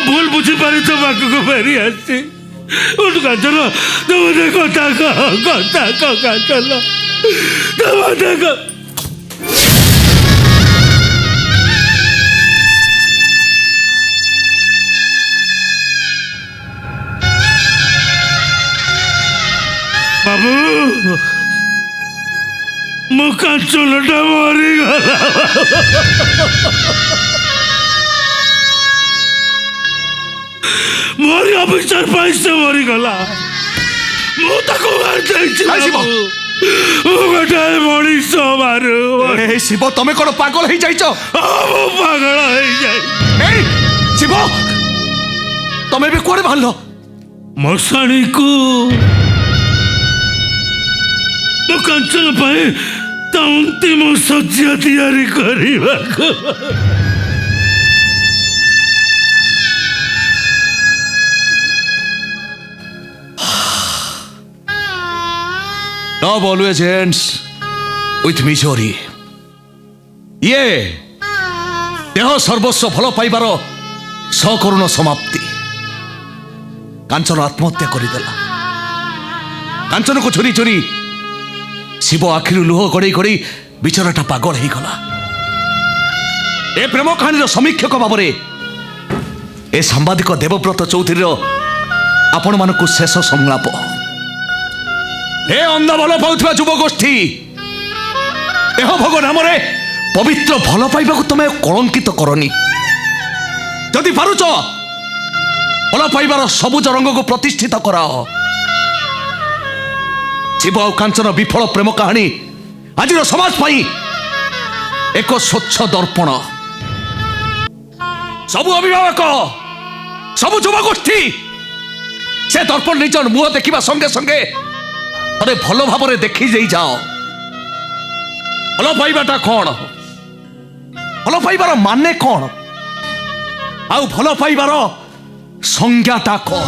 भूल बुझी पारी तो पाखक फेरी आसी उठ कांचन तुम देखो कथा कह कांचन तुम देखो बाबू मो कांचनटा मरीगला मोरी अफिसर पैसे मरीगला मनीष मारू शिव तमें कौन पागल हो जाइछ पागल शिव तमें भी कुआड़े बाहर मशाणी को तो कंचन पाए अंतिम सज्जा तैयारी करने Love always ends with misery. ये देह सर्वस्व भल पाइबार सकरुण समाप्ति कांचन आत्महत्या करदेला कांचन को चोरी चोरी शिव आखिर लुह गड़े गड़े बिचराटा पागल हो गला ए प्रेम कहानी समीक्षक भाव में ए सांबादिक देवव्रत चौधरी आपण मानक शेष संलाप ए अंध भल पाउथबा युव गोष्ठी देह भोग नाम पवित्र भल पाइबा तुम कलंकित करनी जदि पारुच भल पाइबार सबुज रंग को प्रतिष्ठित कराओ शिव और कांचन विफल प्रेम कहानी आज समाज पाई एक स्वच्छ दर्पण सबु अभिभावक सबु युवा गोष्ठी से दर्पण निज मुह देखा संगे संगे अरे भल भाव देखी जाओ भल पाइबाटा कौन भल पाइबार माने कौन आउ भल पाइबार संज्ञाटा कौन।